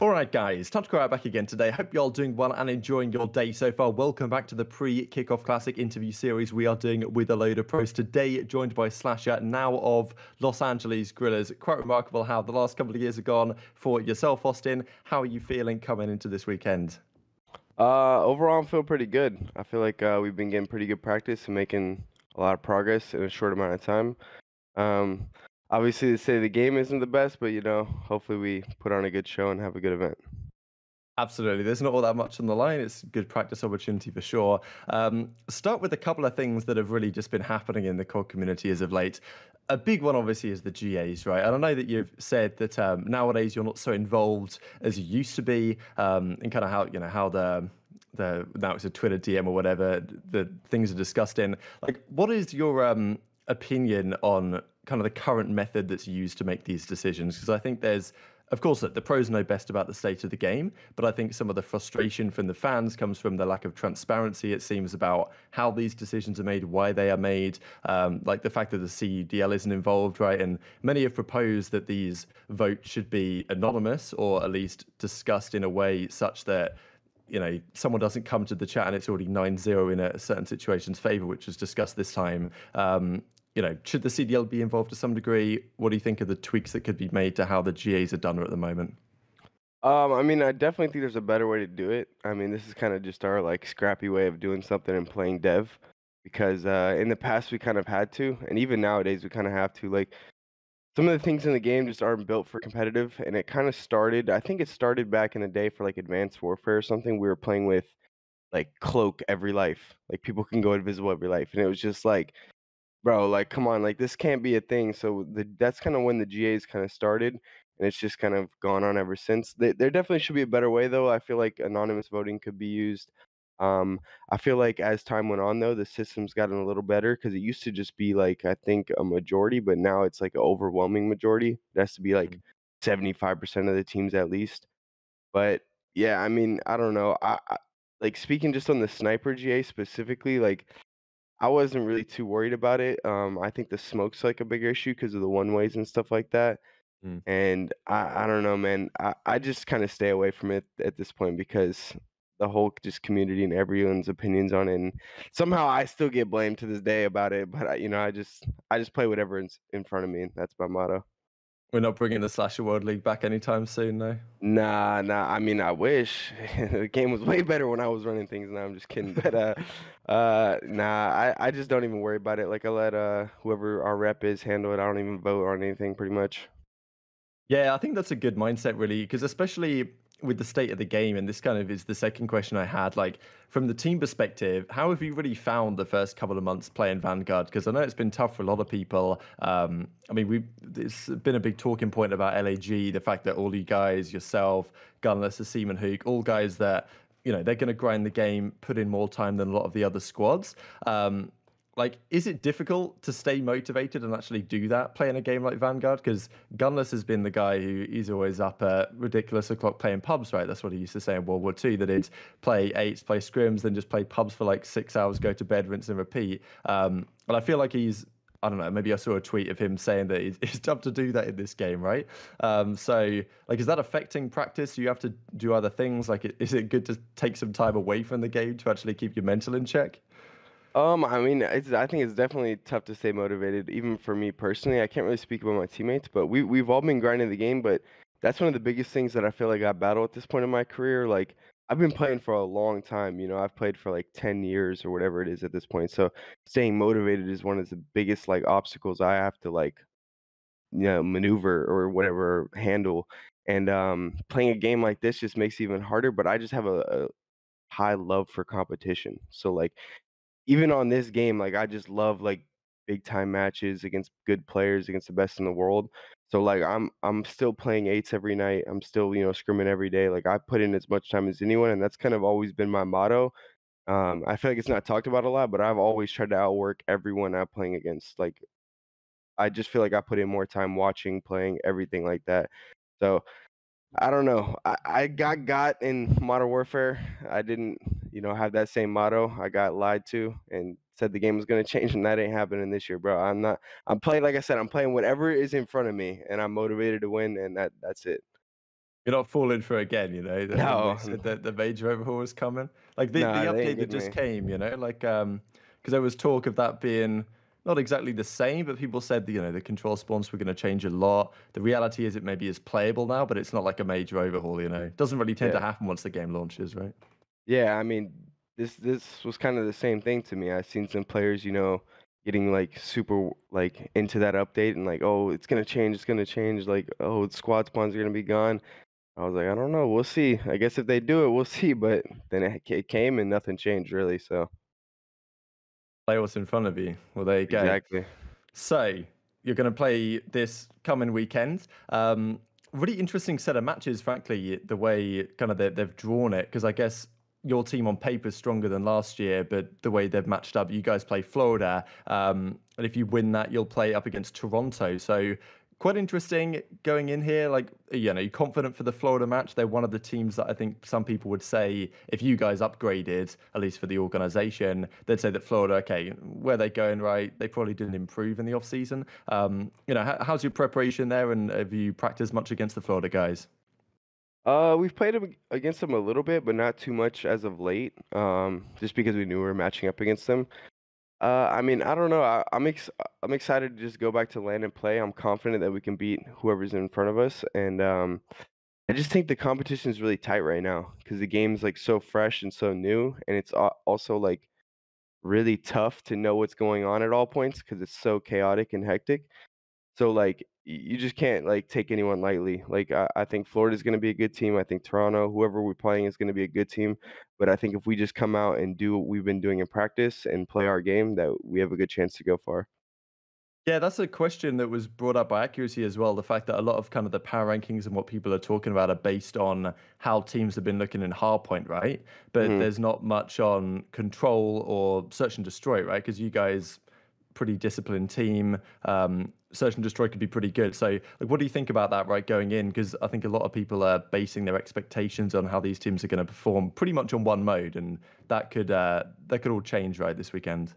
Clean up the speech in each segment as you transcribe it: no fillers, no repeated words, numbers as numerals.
All right, guys, tacticalrab back again today. Hope you're all doing well and enjoying your day so far. Welcome back to the pre-Kickoff Classic interview series we are doing with a load of pros. Today, joined by SlasheR, now of Los Angeles Guerillas. Quite remarkable how the last couple of years have gone for yourself, Austin. How are you feeling coming into this weekend? Overall, I'm feeling pretty good. I feel like we've been getting pretty good practice and making a lot of progress in a short amount of time. Um, Obviously, the state of the game isn't the best, but hopefully we put on a good show and have a good event. Absolutely. There's not all that much on the line. It's a good practice opportunity for sure. Start with a couple of things that have really just been happening in the COD community as of late. A big one, obviously, is the GAs, right? And I know that you've said that nowadays you're not so involved as you used to be, in kind of how the now it's a Twitter DM or whatever the things are discussed in. Like, what is your opinion on kind of the current method that's used to make these decisions? Because I think there's, of course, the pros know best about the state of the game, but I think some of the frustration from the fans comes from the lack of transparency, it seems, about how these decisions are made, why they are made, like the fact that the CDL isn't involved, right? And many have proposed that these votes should be anonymous or at least discussed in a way such that someone doesn't come to the chat and it's already 9-0 in a certain situation's favor, which was discussed this time. Should the CDL be involved to some degree? What do you think of the tweaks that could be made to how the GAs are done at the moment? I mean, I definitely think there's a better way to do it. I mean, this is kind of just our scrappy way of doing something and playing dev, because in the past we kind of had to, and even nowadays we kind of have to. Some of the things in the game just aren't built for competitive, and it kind of started. I think it started back in the day for Advanced Warfare or something. We were playing with cloak every life, people can go invisible every life, and it was just bro, come on, this can't be a thing. So that's kind of when the GAs kind of started, and it's just kind of gone on ever since. There definitely should be a better way, though. I feel like anonymous voting could be used. I feel like as time went on, though, the system's gotten a little better, because it used to just be I think a majority, but now it's an overwhelming majority. It has to be 75% of the teams at least. But yeah, I mean, I don't know. Speaking just on the sniper GA specifically, I wasn't really too worried about it. I think the smoke's a bigger issue because of the one ways and stuff like that. Mm. And I don't know, man. I just kind of stay away from it at this point, because the whole just community and everyone's opinions on it, and somehow I still get blamed to this day about it. But I just play whatever's in front of me, and that's my motto. We're not bringing the SlasheR World League back anytime soon, no? Nah, nah. I mean, I wish the game was way better when I was running things. Now I'm just kidding, but nah. I just don't even worry about it. I let whoever our rep is handle it. I don't even vote on anything, pretty much. Yeah, I think that's a good mindset, really, because especially with the state of the game, and this kind of is the second question I had, from the team perspective, how have you really found the first couple of months playing Vanguard? Because I know it's been tough for a lot of people. I mean, it's been a big talking point about LAG, the fact that all you guys, yourself, Gunless, Asim and Hook, all guys that, they're going to grind the game, put in more time than a lot of the other squads. Is it difficult to stay motivated and actually do that playing a game like Vanguard? Because Gunless has been the guy who he's always up at ridiculous o'clock playing pubs, right? That's what he used to say in World War II, that he'd play eights, play scrims, then just play pubs for 6 hours, go to bed, rinse and repeat. And I feel like I don't know, maybe I saw a tweet of him saying that it's tough to do that in this game, right? Is that affecting practice? Do you have to do other things? Is it good to take some time away from the game to actually keep your mental in check? I mean, I think it's definitely tough to stay motivated, even for me personally. I can't really speak about my teammates, but we've all been grinding the game. But that's one of the biggest things that I feel like I battle at this point in my career. I've been playing for a long time. I've played for 10 years or whatever it is at this point. So staying motivated is one of the biggest obstacles I have to maneuver or whatever, handle. And playing a game like this just makes it even harder. But I just have a high love for competition. So even on this game, I just love big time matches against good players, against the best in the world. So I'm still playing eights every night. I'm still scrimming every day. I put in as much time as anyone, and that's kind of always been my motto. I feel like it's not talked about a lot, but I've always tried to outwork everyone I'm playing against. I just feel like I put in more time watching, playing, everything like that. So I don't know. I got in Modern Warfare. I didn't, have that same motto. I got lied to and said the game was gonna change, and that ain't happening this year, bro. I'm not. I'm playing, like I said, I'm playing whatever is in front of me, and I'm motivated to win, and that's it. You're not falling for it again, when they No, said that the major overhaul was coming. Like the nah, they ain't update that getting just me. came, like because there was talk of that being not exactly the same, but people said the control spawns were going to change a lot. The reality is it maybe is playable now, but it's not like a major overhaul. It doesn't really tend to Yeah. happen once the game launches, right? Yeah, I mean, this was kind of the same thing to me. I've seen some players, getting like super like into that update and like, oh, it's gonna change. Like, oh, squad spawns are gonna be gone. I was like, I don't know, we'll see. I guess if they do it, we'll see. But then it came and nothing changed really. So Play what's in front of you. Well, there you go. exactly. So you're going to play this coming weekend. Really interesting set of matches, frankly, the way kind of they've drawn it, because I guess your team on paper is stronger than last year, but the way they've matched up, you guys play Florida, and if you win that, you'll play up against Toronto. So quite interesting going in here. Like, you're confident for the Florida match. They're one of the teams that I think some people would say, if you guys upgraded, at least for the organization, they'd say that Florida, okay, where they're going, right, they probably didn't improve in the offseason. How's your preparation there, and have you practiced much against the Florida guys? We've played against them a little bit, but not too much as of late. Just because we knew we were matching up against them. I mean, I don't know. I'm excited to just go back to land and play. I'm confident that we can beat whoever's in front of us, and I just think the competition is really tight right now because the game's like so fresh and so new, and it's also like really tough to know what's going on at all points because it's so chaotic and hectic. So like you just can't like take anyone lightly. Like I think Florida's going to be a good team. I think Toronto, whoever we're playing, is going to be a good team. But I think if we just come out and do what we've been doing in practice and play our game, that we have a good chance to go far. Yeah, that's a question that was brought up by Accuracy as well. The fact that a lot of kind of the power rankings and what people are talking about are based on how teams have been looking in hardpoint, right? But Hmm. there's not much on control or search and destroy, right? Because you guys, pretty disciplined team. Search and destroy could be pretty good. So, like, what do you think about that, right, going in? Because I think a lot of people are basing their expectations on how these teams are going to perform pretty much on one mode, and that could all change, right, this weekend.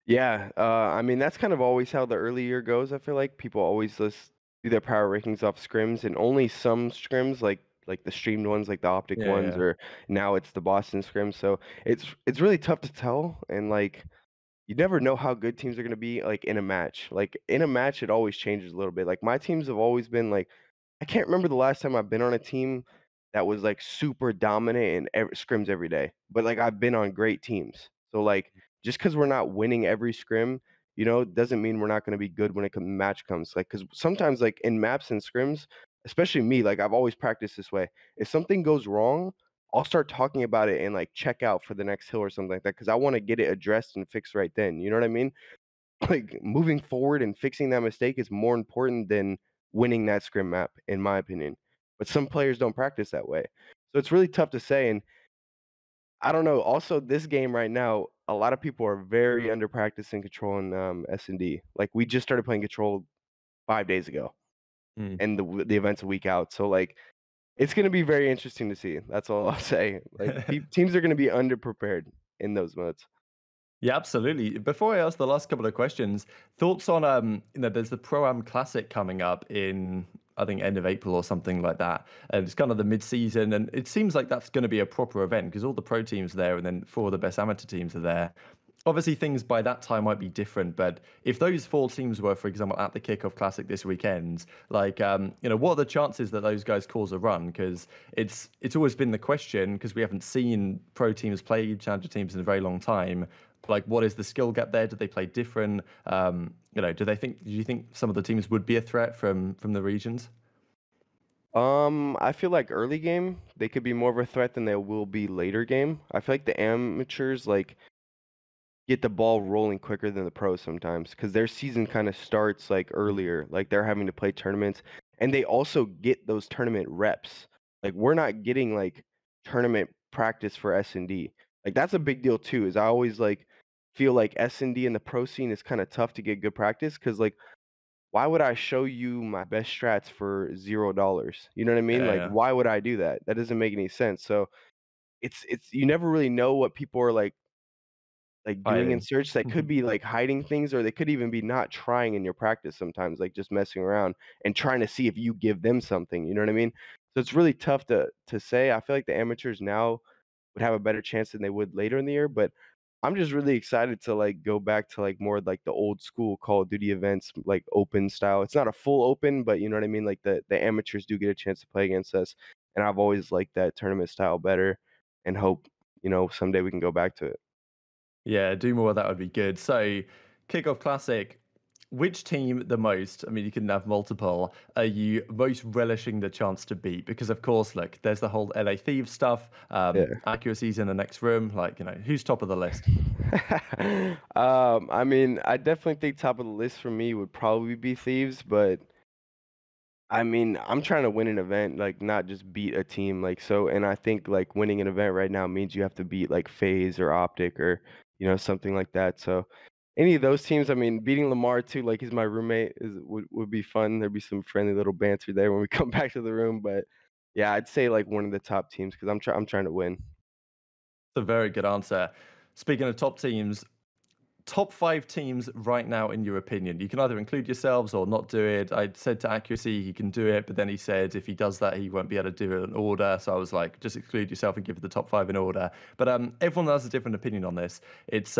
Yeah, I mean that's kind of always how the early year goes. I feel like people always just do their power rankings off scrims, and only some scrims, like the streamed ones, like the OpTic Yeah, ones, yeah. or now it's the Boston scrims. So it's really tough to tell, and like you never know how good teams are gonna be, like, in a match. Like, in a match, it always changes a little bit. Like, my teams have always been, like I can't remember the last time I've been on a team that was, like, super dominant in scrims every day, but, like, I've been on great teams. So, like, just because 'cause we're not winning every scrim, doesn't mean we're not gonna be good when match comes. Like, because sometimes, like, in maps and scrims, especially me, like, I've always practiced this way. If something goes wrong, I'll start talking about it and, like, check out for the next hill or something like that because I wanna get it addressed and fixed right then, you know what I mean? Like, moving forward and fixing that mistake is more important than winning that scrim map, in my opinion. But some players don't practice that way. So it's really tough to say, and I don't know, also, this game right now, a lot of people are very under practice in Control and, S&D. Like, we just started playing Control 5 days ago, Mm. and the event's a week out, so, like, it's gonna be very interesting to see. That's all I'll say. Like, teams are gonna be underprepared in those modes. Yeah, absolutely. Before I ask the last couple of questions, thoughts on there's the ProAm Classic coming up in, I think, end of April or something like that, and it's kind of the mid-season, and it seems like that's going to be a proper event because all the pro teams are there, and then four of the best amateur teams are there. Obviously, things by that time might be different, but if those four teams were, for example, at the Kickoff Classic this weekend, like, what are the chances that those guys cause a run? Because it's always been the question, because we haven't seen pro teams play challenger teams in a very long time. Like, what is the skill gap there? Do they play different? Do you think some of the teams would be a threat from the regions? I feel like early game, they could be more of a threat than they will be later game. I feel like the amateurs, like, get the ball rolling quicker than the pros sometimes because their season kind of starts like earlier. Like they're having to play tournaments and they also get those tournament reps. Like we're not getting like tournament practice for S&D. Like that's a big deal too. Is I always like feel like S&D in the pro scene is kind of tough to get good practice because like why would I show you my best strats for $0? You know what I mean? Yeah, Like yeah. why would I do that? That doesn't make any sense. So it's you never really know what people are like doing in Hiding. search that could be like hiding things or they could even be not trying in your practice sometimes, like just messing around and trying to see if you give them something, you know what I mean? So it's really tough to say. I feel like the amateurs now would have a better chance than they would later in the year, but I'm just really excited to like go back to like more like the old school Call of Duty events, like open style. It's not a full open, but you know what I mean? Like the amateurs do get a chance to play against us. And I've always liked that tournament style better and hope, someday we can go back to it. Yeah, do more of that would be good. So, Kickoff Classic, which team the most, I mean, you can have multiple, are you most relishing the chance to beat? Because, of course, look, there's the whole LA Thieves stuff, Yeah. accuracy's in the next room. Like, who's top of the list? I mean, I definitely think top of the list for me would probably be Thieves, but I mean, I'm trying to win an event, like not just beat a team, like so. And I think like winning an event right now means you have to beat like FaZe or OpTic or something like that. So any of those teams, I mean, beating Lamar too, like he's my roommate, would be fun. There'd be some friendly little banter there when we come back to the room. But yeah, I'd say like one of the top teams because I'm trying to win. That's a very good answer. Speaking of top teams, top 5 teams right now, in your opinion? You can either include yourselves or not do it. I said to Accuracy he can do it, but then he said if he does that, he won't be able to do it in order. So I was like, just exclude yourself and give it the top 5 in order. But everyone has a different opinion on this. It's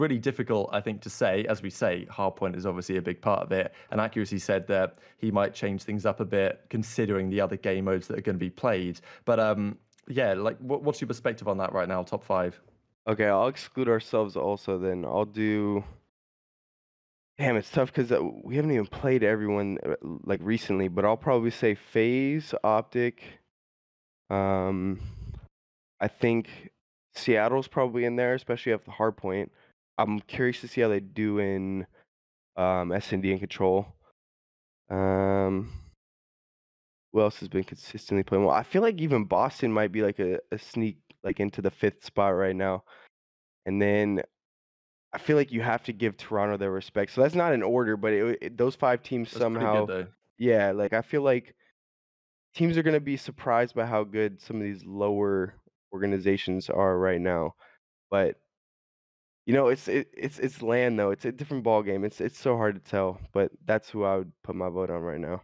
really difficult, I think, to say. As we say, hardpoint is obviously a big part of it. And Accuracy said that he might change things up a bit, considering the other game modes that are going to be played. But yeah, like, what's your perspective on that right now? Top 5. Okay, I'll exclude ourselves also. Then I'll do. Damn, it's tough because we haven't even played everyone like recently, but I'll probably say FaZe, OpTic. Um, I think Seattle's probably in there, especially at the hard point. I'm curious to see how they do in S&D and Control. Um, who else has been consistently playing well? I feel like even Boston might be like a sneak like into the 5th spot right now. And then I feel like you have to give Toronto their respect. So that's not in order, but those 5 teams That's pretty good somehow, though. yeah, like I feel like teams are going to be surprised by how good some of these lower organizations are right now. But it's land though. It's a different ball game. It's so hard to tell, but that's who I would put my vote on right now.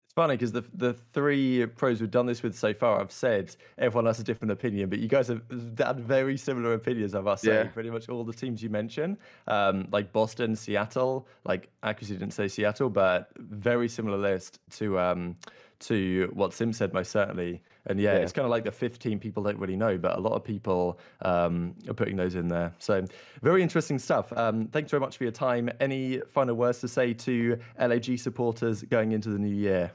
It's funny because the 3 pros we've done this with so far, I've said everyone has a different opinion, but you guys have had very similar opinions, I must say. Yeah. Pretty much all the teams you mentioned, like Boston, Seattle, like Accuracy didn't say Seattle, but very similar list to what Sim said, most certainly. And yeah, Yeah. it's kind of like the 15 people don't really know, but a lot of people are putting those in there. So very interesting stuff. Thanks very much for your time. Any final words to say to LAG supporters going into the new year?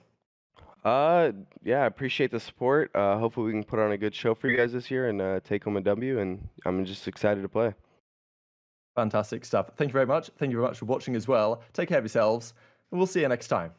Yeah, I appreciate the support. Hopefully we can put on a good show for you guys this year and take home a W. And I'm just excited to play. Fantastic stuff. Thank you very much. Thank you very much for watching as well. Take care of yourselves, and we'll see you next time.